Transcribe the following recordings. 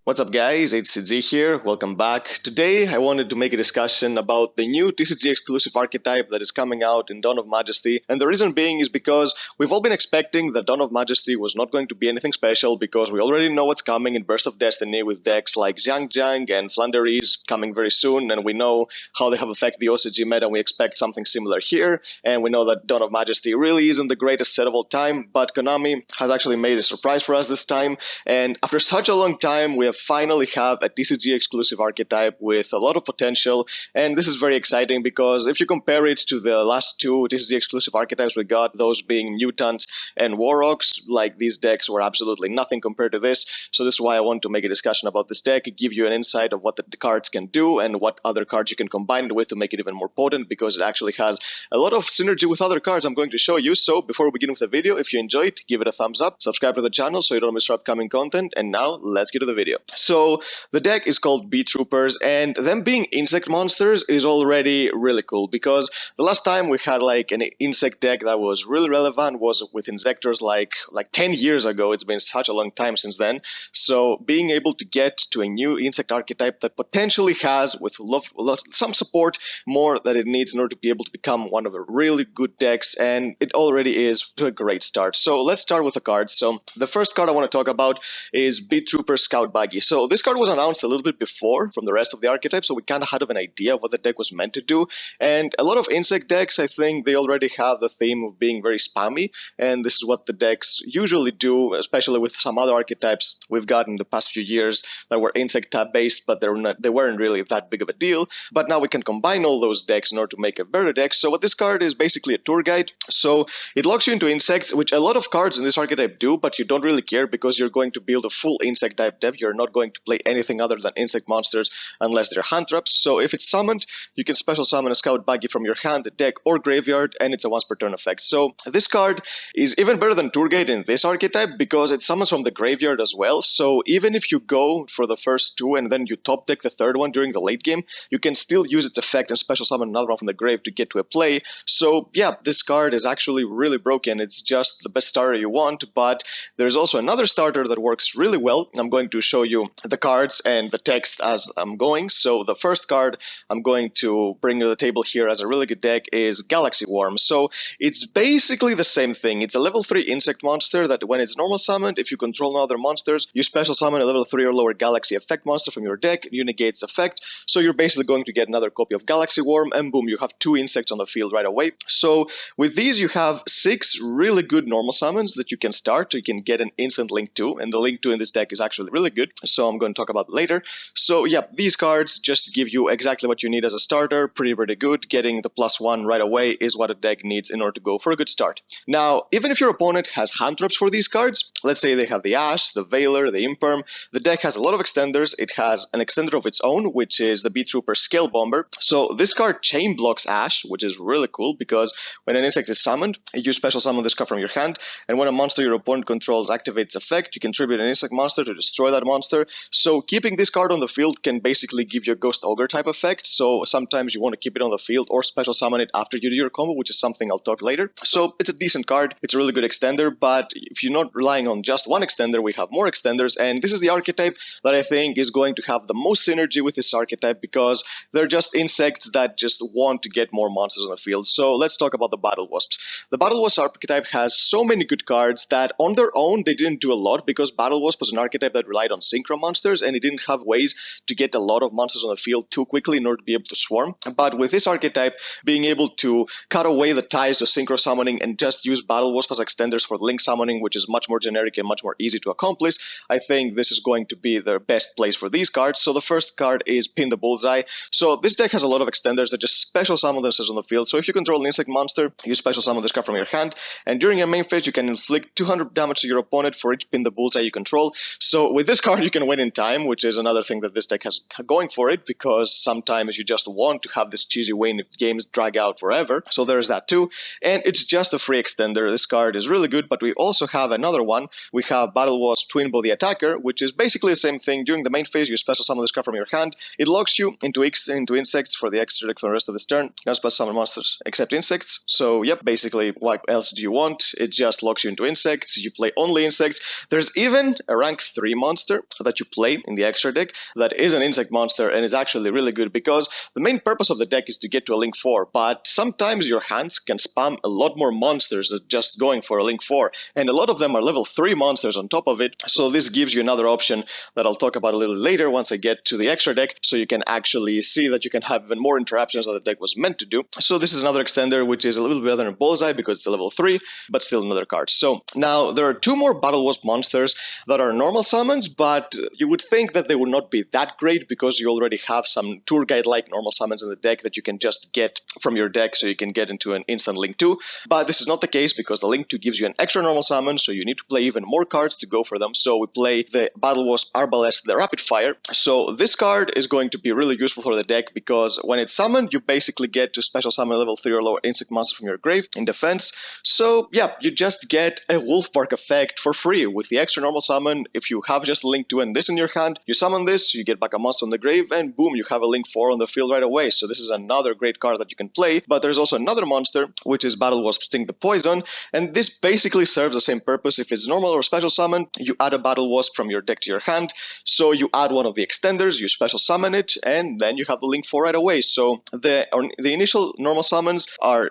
What's up guys, it's TCG here, welcome back. Today I wanted to make a discussion about the new TCG exclusive archetype that is coming out in Dawn of Majesty, and the reason being is because we've all been expecting that Dawn of Majesty was not going to be anything special because we already know what's coming in Burst of Destiny with decks like Xiang and Flanderies coming very soon, and we know how they have affected the OCG meta and we expect something similar here, and we know that Dawn of Majesty really isn't the greatest set of all time, but Konami has actually made a surprise for us this time, and after such a long time we finally have a TCG exclusive archetype with a lot of potential, and this is very exciting because if you compare it to the last two TCG exclusive archetypes we got, those being Mutants and Warrocks, like these decks were absolutely nothing compared to this. So this is why I want to make a discussion about this deck, give you an insight of what the cards can do and what other cards you can combine it with to make it even more potent, because it actually has a lot of synergy with other cards I'm going to show you. So before we begin with the video, if you enjoyed, give it a thumbs up, subscribe to the channel so you don't miss our upcoming content, and now let's get to the video. So the deck is called BEETROOPERs, and them being insect monsters is already really cool, because the last time we had like an insect deck that was really relevant was with Insectors like 10 years ago. It's been such a long time since then. So being able to get to a new insect archetype that potentially has, with some support, more that it needs in order to be able to become one of the really good decks, and it already is a great start. So let's start with the cards. So the first card I want to talk about is BEETROOPER Scout Buggy. So this card was announced a little bit before from the rest of the archetypes, so we kind of had an idea of what the deck was meant to do. And a lot of insect decks, I think they already have the theme of being very spammy, and this is what the decks usually do, especially with some other archetypes we've got in the past few years that were insect tab based, but they weren't really that big of a deal. But now we can combine all those decks in order to make a better deck. So what this card is basically a tour guide. So it locks you into insects, which a lot of cards in this archetype do, but you don't really care because you're going to build a full insect type deck. You're not going to play anything other than insect monsters unless they're hand traps. So if it's summoned, you can special summon a Scout Buggy from your hand, deck, or graveyard, and it's a once per turn effect. So this card is even better than Tour Guide in this archetype because it summons from the graveyard as well. So even if you go for the first two and then you top deck the third one during the late game, you can still use its effect and special summon another one from the grave to get to a play. So yeah, this card is actually really broken. It's just the best starter you want, but there's also another starter that works really well. I'm going to show you the cards and the text as I'm going. So the first card I'm going to bring to the table here as a really good deck is Galaxy Worm. So it's basically the same thing. It's a level 3 insect monster that when it's normal summoned, if you control no other monsters, you special summon a level 3 or lower Galaxy effect monster from your deck, you negate its effect. So you're basically going to get another copy of Galaxy Worm, and boom, you have 2 insects on the field right away. So with these you have 6 really good normal summons that you can start. You can get an instant Link 2, and the Link 2 in this deck is actually really good, so I'm going to talk about it later. So yeah, these cards just give you exactly what you need as a starter. Pretty good. Getting the +1 right away is what a deck needs in order to go for a good start. Now, even if your opponent has hand traps for these cards, let's say they have the Ash, the Veiler, the Imperm, the deck has a lot of extenders. It has an extender of its own, which is the BEETROOPER Scale Bomber. So this card chain blocks Ash, which is really cool because when an insect is summoned, you special summon this card from your hand, and when a monster your opponent controls activates effect, you can tribute an insect monster to destroy that monster. So keeping this card on the field can basically give you a Ghost Ogre type effect, so sometimes you want to keep it on the field or special summon it after you do your combo, which is something I'll talk later. So it's a decent card, it's a really good extender, but if you're not relying on just one extender, we have more extenders, and this is the archetype that I think is going to have the most synergy with this archetype because they're just insects that just want to get more monsters on the field. So let's talk about the Battle Wasps. The Battle Wasp archetype has so many good cards that on their own they didn't do a lot because Battle Wasp was an archetype that relied on synchro monsters and it didn't have ways to get a lot of monsters on the field too quickly in order to be able to swarm. But with this archetype, being able to cut away the ties to synchro summoning and just use Battle Wasp as extenders for link summoning, which is much more generic and much more easy to accomplish, I think this is going to be the best place for these cards. So the first card is Pin the Bullseye. So this deck has a lot of extenders that just special summon themselves on the field. So if you control an insect monster, you special summon this card from your hand, and during your main phase you can inflict 200 damage to your opponent for each Pin the Bullseye you control. So with this card you can win in time, which is another thing that this deck has going for it, because sometimes you just want to have this cheesy win if games drag out forever. So there's that too, and it's just a free extender. This card is really good, but we also have another one. We have Battle Wasp Twinbo the Attacker, which is basically the same thing. During the main phase you special summon this card from your hand. It locks you into insects for the extra deck for the rest of this turn. You can special summon monsters except insects. So yep, basically what else do you want? It just locks you into insects. You play only insects. There's even a rank 3 monster that you play in the extra deck that is an insect monster and is actually really good because the main purpose of the deck is to get to a link 4, but sometimes your hands can spam a lot more monsters than just going for a link 4, and a lot of them are level 3 monsters on top of it, so this gives you another option that I'll talk about a little later once I get to the extra deck, so you can actually see that you can have even more interruptions than the deck was meant to do. So this is another extender which is a little bit better than Bullseye because it's a level 3, but still another card. So now there are 2 more Battle Wasp monsters that are normal summons, but you would think that they would not be that great because you already have some tour guide-like normal summons in the deck that you can just get from your deck so you can get into an instant Link 2. But this is not the case because the Link 2 gives you an extra normal summon, so you need to play even more cards to go for them. So we play the Battle Wasp Arbalest, the Rapid Fire. So this card is going to be really useful for the deck because when it's summoned, you basically get to special summon level 3 or lower insect monster from your grave in defense. So yeah, you just get a Wolfbark effect for free with the extra normal summon. If you have just a Link 2 and this in your hand, you summon this, you get back a monster on the grave, and boom, you have a Link 4 on the field right away. So this is another great card that you can play. But there's also another monster, which is Battle Wasp Sting the Poison, and this basically serves the same purpose. If it's normal or special summon, you add a Battle Wasp from your deck to your hand. So you add one of the extenders, you special summon it, and then you have the Link 4 right away. So the initial normal summons are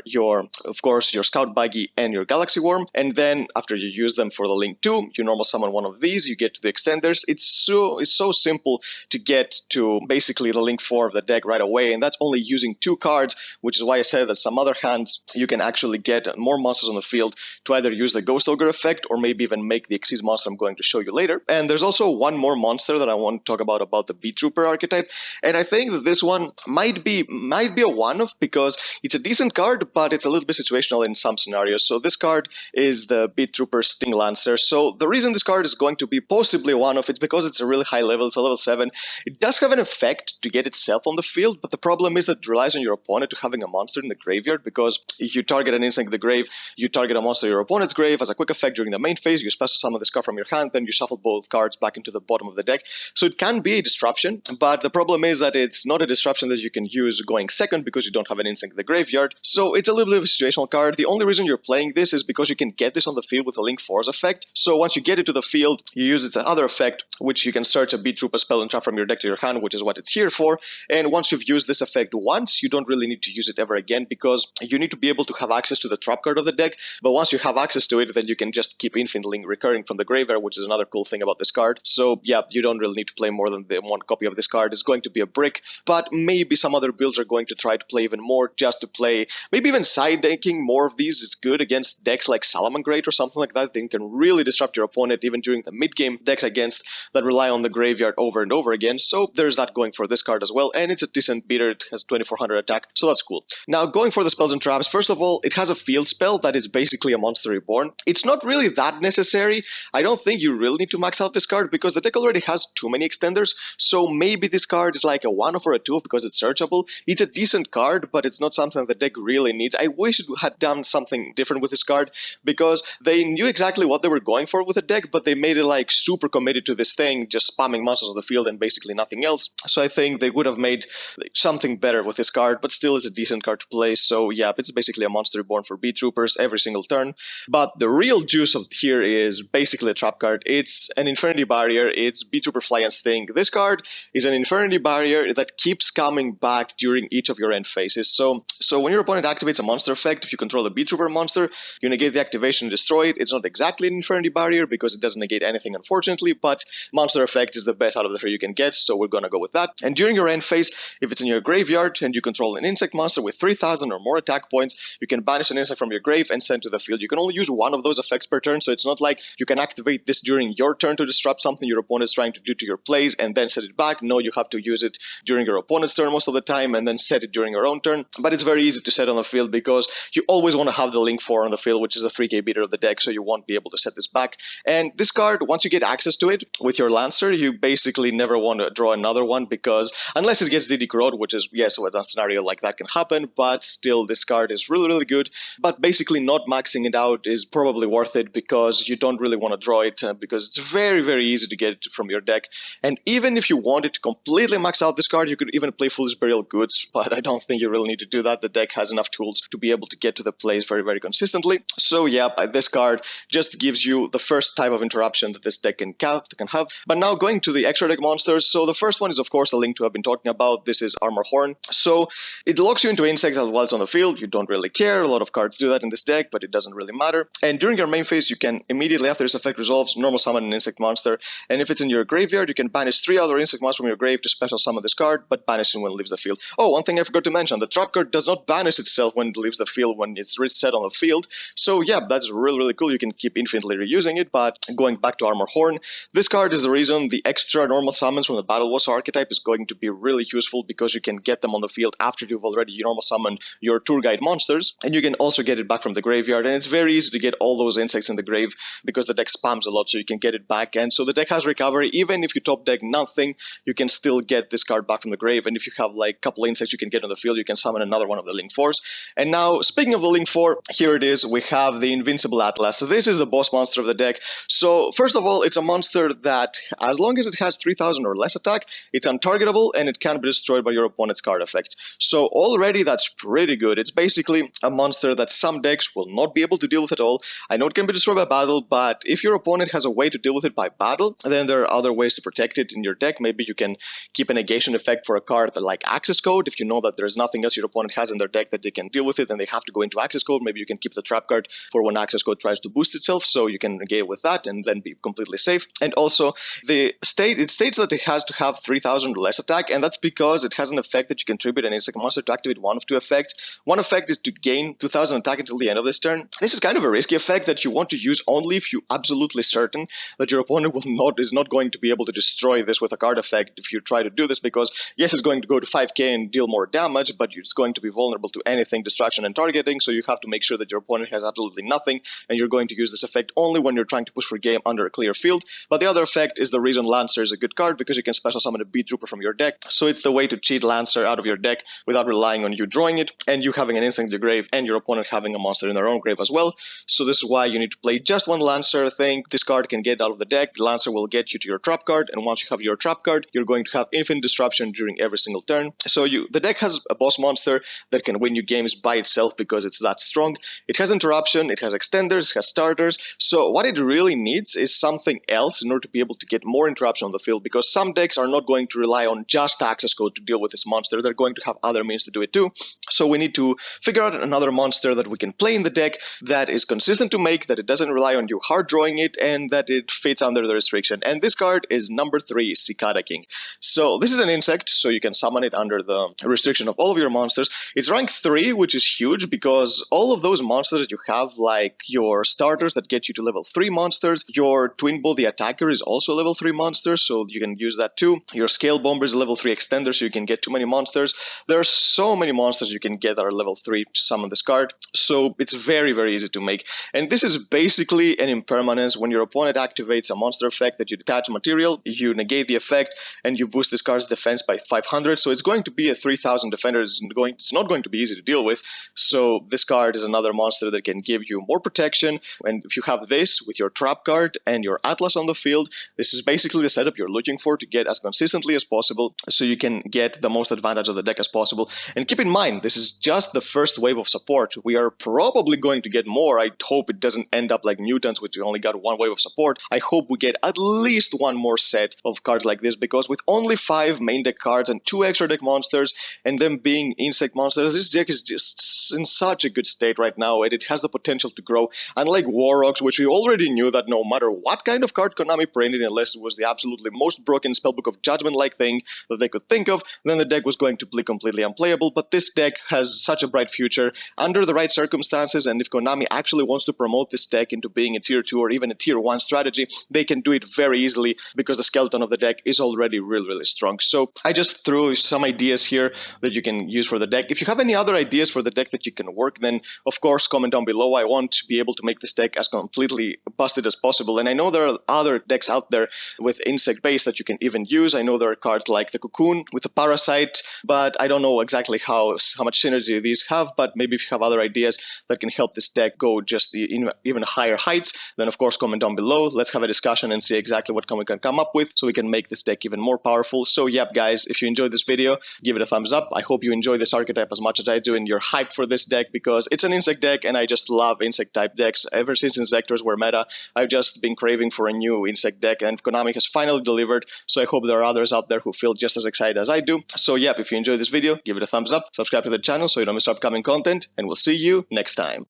of course, your Scout Buggy and your Galaxy Worm, and then after you use them for the Link 2, you normal summon one of these, you get to the extenders. It's so simple to get to basically the Link 4 of the deck right away, and that's only using 2 cards, which is why I said that some other hands you can actually get more monsters on the field to either use the Ghost Ogre effect or maybe even make the Xyz monster I'm going to show you later. And there's also one more monster that I want to talk about the BEETROOPER archetype, and I think that this one might be a one-off because it's a decent card, but it's a little bit situational in some scenarios. So this card is the BEETROOPER Sting Lancer. So the reason this card is going to be possibly a one-off, it's because it's a really high level, it's a level 7. It does have an effect to get itself on the field, but the problem is that it relies on your opponent to having a monster in the graveyard, because if you target an insect in the grave, you target a monster in your opponent's grave as a quick effect during the main phase, you special summon this card from your hand, then you shuffle both cards back into the bottom of the deck. So it can be a disruption, but the problem is that it's not a disruption that you can use going second because you don't have an insect in the graveyard. So it's a little bit of a situational card. The only reason you're playing this is because you can get this on the field with a Link 4's effect. So once you get it to the field, you use its other effect, which you can search a BEETROOPER spell and trap from your deck to your hand, which is what it's here for. And once you've used this effect once, you don't really need to use it ever again because you need to be able to have access to the trap card of the deck. But once you have access to it, then you can just keep infinitely recurring from the graveyard, which is another cool thing about this card. So yeah, you don't really need to play more than the 1 copy of this card. It's going to be a brick, but maybe some other builds are going to try to play even more, just to play, maybe even side decking more of these is good against decks like Salamangreat or something like that. They can really disrupt your opponent even during the mid-game decks against that rely on the graveyard over and over again. So there's that going for this card as well, and it's a decent beater. It has 2400 attack, so that's cool. Now going for the spells and traps, first of all, it has a field spell that is basically a Monster Reborn. It's not really that necessary. I don't think you really need to max out this card because the deck already has too many extenders, so maybe this card is like a 1-off or a 2-off because it's searchable. It's a decent card, but it's not something the deck really needs. I wish it had done something different with this card because they knew exactly what they were going for with the deck, but they made it like super committed to this thing, just spamming monsters on the field and basically nothing else. So I think they would have made something better with this card, but still it's a decent card to play. So yeah, it's basically a Monster Reborn for BEETROOPERs every single turn. But the real juice of here is basically a trap card. It's an Infinity Barrier. It's BEETROOPER Fly and Sting. This card is an Infinity Barrier that keeps coming back during each of your end phases. So when your opponent activates a monster effect, if you control a BEETROOPER monster, you negate the activation and destroy it. It's not exactly an Infinity Barrier because it doesn't negate anything, unfortunately, but monster effect is the best out of the 3 you can get, so we're gonna go with that. And during your end phase, if it's in your graveyard and you control an insect monster with 3000 or more attack points, you can banish an insect from your grave and send to the field. You can only use 1 of those effects per turn, so it's not like you can activate this during your turn to disrupt something your opponent is trying to do to your plays and then set it back. No, you have to use it during your opponent's turn most of the time and then set it during your own turn. But it's very easy to set on the field because you always want to have the Link 4 on the field, which is a 3k beater of the deck, so you won't be able to set this back. And this card, once you get access to it with your Lancer, you basically never want to draw another one because unless it gets DD Corrode, which is, yes, with a scenario like that can happen, but still this card is really, really good. But basically not maxing it out is probably worth it because you don't really want to draw it because it's very, very easy to get it from your deck. And even if you wanted to completely max out this card, you could even play Foolish Burial Goods, but I don't think you really need to do that. The deck has enough tools to be able to get to the plays very, very consistently. So yeah, this card just gives you the first type of interruption that this deck can have. But now going to the extra deck monsters. So the first one is of course the link to I've been talking about. This is Armor Horn. So it locks you into insects while it's on the field. You don't really care. A lot of cards do that in this deck, but it doesn't really matter. And during your main phase, you can immediately after this effect resolves, normal summon an insect monster. And if it's in your graveyard, you can banish 3 other insect monsters from your grave to special summon this card, but banish it when it leaves the field. Oh, one thing I forgot to mention, the trap card does not banish itself when it leaves the field when it's reset on the field. So yeah, that's really cool. You can keep infinitely reusing it. But going back to Armor Horn, this card is the reason the extra normal summons from the Battle Wasp archetype is going to be really useful, because you can get them on the field after you've already normal summoned your tour guide monsters, and you can also get it back from the graveyard. And it's very easy to get all those insects in the grave because the deck spams a lot, so you can get it back. And so the deck has recovery. Even if you top deck nothing, you can still get this card back from the grave. And if you have like a couple insects you can get on the field, you can summon another one of the Link 4s. And now, speaking of the Link 4, here it is. We have the Invincible Atlas. So this is the boss monster of the deck. So first of all, it's a monster that, as long as it has 3000 or less attack, it's untargetable and it can be destroyed by your opponent's card effects. So already that's pretty good. It's basically a monster that some decks will not be able to deal with at all. I know it can be destroyed by battle, but if your opponent has a way to deal with it by battle, then there are other ways to protect it in your deck. Maybe you can keep a negation effect for a card like Access Code. If you know that there's nothing else your opponent has in their deck that they can deal with it and they have to go into Access Code, maybe you can keep the trap card for when Access Code tries to boost itself, so you can negate with that and then be completely safe. And also, it states that it has to have 3000 or less attack, and that's because it has an effect that you can tribute an insect monster to activate one of 2 effects. One effect is to gain 2000 attack until the end of this turn. This is kind of a risky effect that you want to use only if you're absolutely certain that your opponent is not going to be able to destroy this with a card effect if you try to do this, because yes, it's going to go to 5k and deal more damage, but it's going to be vulnerable to anything, distraction and targeting, so you have to make sure that your opponent has absolutely nothing, and you're going to use this effect only when you're trying to push for game under a clear field. But the other effect is the reason Lancer is a good card, because you can special summon a BEETROOPER from your deck, so it's the way to cheat Lancer out of your deck without relying on you drawing it, and you having an instant in your grave, and your opponent having a monster in their own grave as well. So this is why you need to play just one Lancer thing. This card can get out of the deck, Lancer will get you to your trap card, and once you have your trap card, you're going to have infinite disruption during every single turn. So the deck has a boss monster that can win you games by itself because it's that strong. It has interruption, it has extenders, it has starters. So what it really needs is something else in order to be able to get more interruption on the field, because some decks are not going to rely on just Access Code to deal with this monster. They're going to have other means to do it too. So we need to figure out another monster that we can play in the deck that is consistent to make, that it doesn't rely on you hard drawing it, and that it fits under the restriction. And this card is number 3, Cicada King. So this is an insect, so you can summon it under the restriction of all of your monsters. It's rank 3, which is huge, because all of those monsters that you have, like your starters that get you to level 3 monsters, your Twin Bull the Attacker is also a level 3 monster, so you can use that too. Your Scale Bomber is a level 3 extender, so you can get too many monsters. There are so many monsters you can get that are level 3 to summon this card, so it's very easy to make. And this is basically an impermanence. When your opponent activates a monster effect that you detach material, you negate the effect, and you boost this card's defense by 500, so it's going to be a 3000 defender. It's not going to be easy to deal with. So this card is another monster that can give you more protection, and if you have this with your trap card and your Atlas on the field, this is basically the setup you're looking for to get as consistently as possible, so you can get the most advantage of the deck as possible. And keep in mind, this is just the first wave of support. We are probably going to get more. I hope it doesn't end up like Mutants, which we only got 1 wave of support. I hope we get at least 1 more set of cards like this, because with only 5 main deck cards and 2 extra deck monsters, and them being insect monsters, this deck is just in such a good state right now, and it has the potential to grow. Unlike Warrocks, which we already knew that no matter what kind of card Konami printed, unless it was the absolutely most broken Spellbook of Judgment-like thing that they could think of, then the deck was going to be completely unplayable. But this deck has such a bright future under the right circumstances, and if Konami actually wants to promote this deck into being a tier 2 or even a tier 1 strategy, they can do it very easily, because the skeleton of the deck is already really strong. So I just threw some ideas here that you can use for the deck. If you have any other ideas for the deck that you can work, then of course comment down below. I want to be able to make this deck as completely busted as possible, and I know there are other decks out there with insect base that you can even use. I know there are cards like the Cocoon with the Parasite, but I don't know exactly how much synergy these have. But maybe if you have other ideas that can help this deck go just even higher heights, then of course comment down below. Let's have a discussion and see exactly what we can come up with, so we can make this deck even more powerful. So yep guys, if you enjoyed this video, give it a thumbs up. I hope you enjoy this archetype as much as I do, and you're hyped for this deck, because it's an insect deck, and I just love insect type decks. Ever since Insectors were meta, I've just been craving for a new insect deck deck, and Konami has finally delivered, so I hope there are others out there who feel just as excited as I do. So yeah, if you enjoyed this video, give it a thumbs up, subscribe to the channel so you don't miss upcoming content, and we'll see you next time.